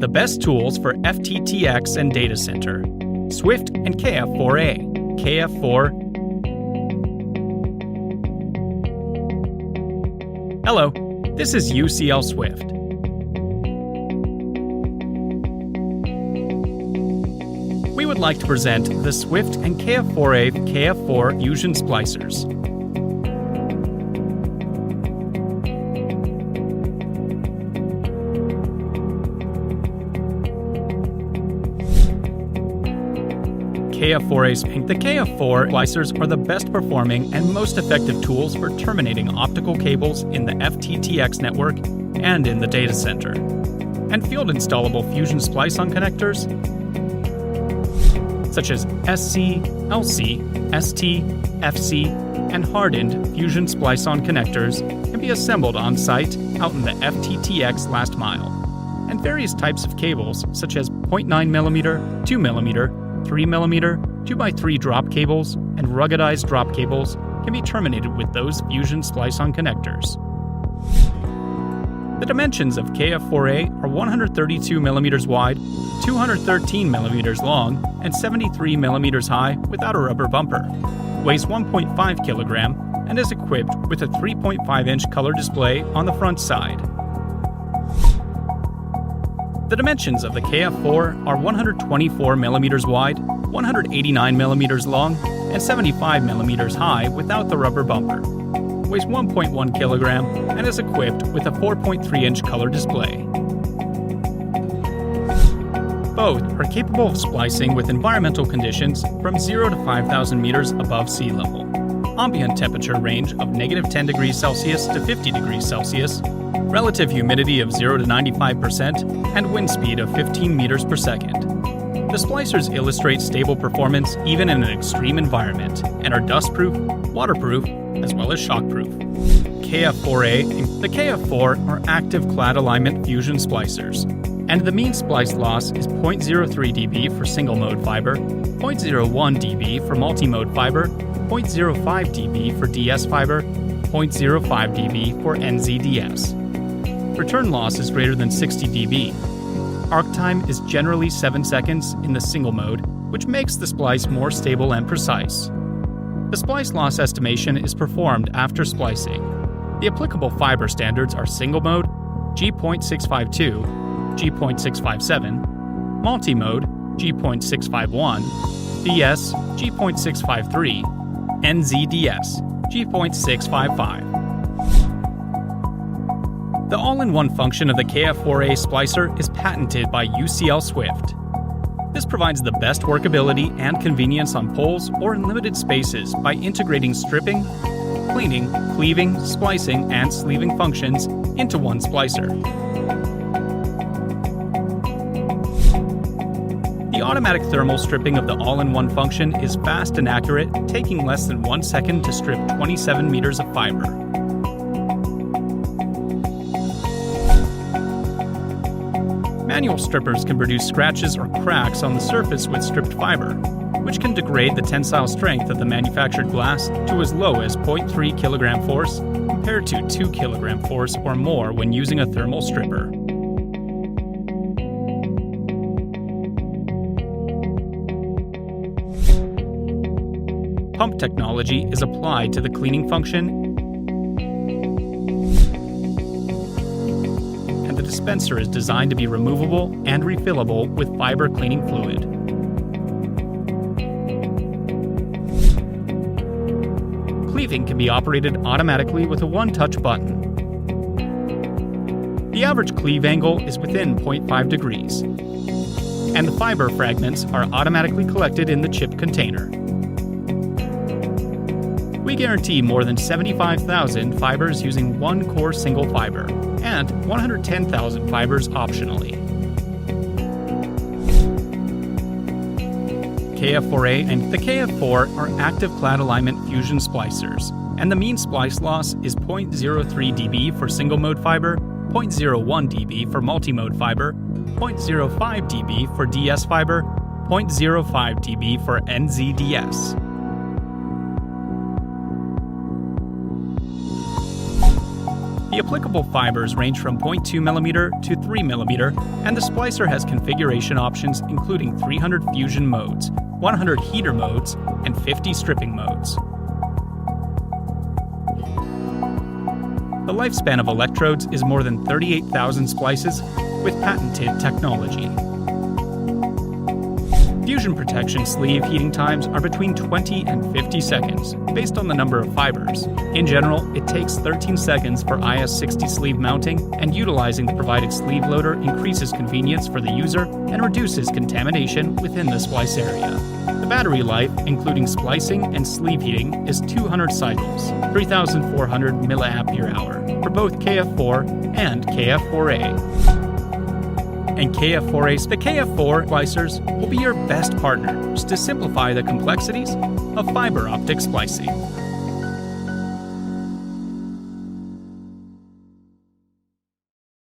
The best tools for FTTX and data center. SWIFT and KF4A. KF4. Hello, this is UCL SWIFT. We would like to present the SWIFT and KF4A KF4 fusion splicers. KF4A. The KF4 splicers are the best performing and most effective tools for terminating optical cables in the FTTX network and in the data center. And field installable fusion splice-on connectors such as SC, LC, ST, FC, and hardened fusion splice-on connectors can be assembled on site out in the FTTX last mile. And various types of cables such as 0.9mm, 2mm, 3mm, 2x3 drop cables, and ruggedized drop cables can be terminated with those fusion splice-on connectors. The dimensions of KF4A are 132mm wide, 213mm long, and 73mm high without a rubber bumper, weighs 1.5 kg, and is equipped with a 3.5-inch color display on the front side. The dimensions of the KF4 are 124mm wide, 189mm long, and 75mm high without the rubber bumper, weighs 1.1 kg, and is equipped with a 4.3-inch color display. Both are capable of splicing with environmental conditions from 0 to 5,000 meters above sea level, ambient temperature range of -10 degrees Celsius to 50 degrees Celsius, relative humidity of 0 to 95%, and wind speed of 15 meters per second. The splicers illustrate stable performance even in an extreme environment and are dustproof, waterproof, as well as shockproof. KF4A and the KF4 are active clad alignment fusion splicers, and the mean splice loss is 0.03 dB for single-mode fiber, 0.01 dB for multi-mode fiber, 0.05 dB for DS fiber, 0.05 dB for NZDS. Return loss is greater than 60 dB. Arc time is generally 7 seconds in the single mode, which makes the splice more stable and precise. The splice loss estimation is performed after splicing. The applicable fiber standards are single mode, G.652, G.657, multi-mode, G.651, DS, G.653, NZDS, G.655. The all-in-one function of the KF4A splicer is patented by UCL SWIFT. This provides the best workability and convenience on poles or in limited spaces by integrating stripping, cleaning, cleaving, splicing, and sleeving functions into one splicer. The automatic thermal stripping of the all-in-one function is fast and accurate, taking less than 1 second to strip 27 meters of fiber. Manual strippers can produce scratches or cracks on the surface with stripped fiber, which can degrade the tensile strength of the manufactured glass to as low as 0.3 kg force compared to 2 kg force or more when using a thermal stripper. Pump technology is applied to the cleaning function, and the dispenser is designed to be removable and refillable with fiber cleaning fluid. Cleaving can be operated automatically with a one-touch button. The average cleave angle is within 0.5 degrees, and the fiber fragments are automatically collected in the chip container. We guarantee more than 75,000 fibers using one core single fiber, and 110,000 fibers optionally. KF4A and the KF4 are active clad alignment fusion splicers, and the mean splice loss is 0.03 dB for single-mode fiber, 0.01 dB for multi-mode fiber, 0.05 dB for DS fiber, 0.05 dB for NZDS. The applicable fibers range from 0.2mm to 3mm, and the splicer has configuration options including 300 fusion modes, 100 heater modes, and 50 stripping modes. The lifespan of electrodes is more than 38,000 splices with patented technology. Fusion protection sleeve heating times are between 20 and 50 seconds, based on the number of fibers. In general, it takes 13 seconds for IS-60 sleeve mounting, and utilizing the provided sleeve loader increases convenience for the user and reduces contamination within the splice area. The battery life, including splicing and sleeve heating, is 200 cycles, 3,400 mAh, for both KF4 and KF4A. And KF4A, the KF4 splicers will be your best partners to simplify the complexities of fiber optic splicing.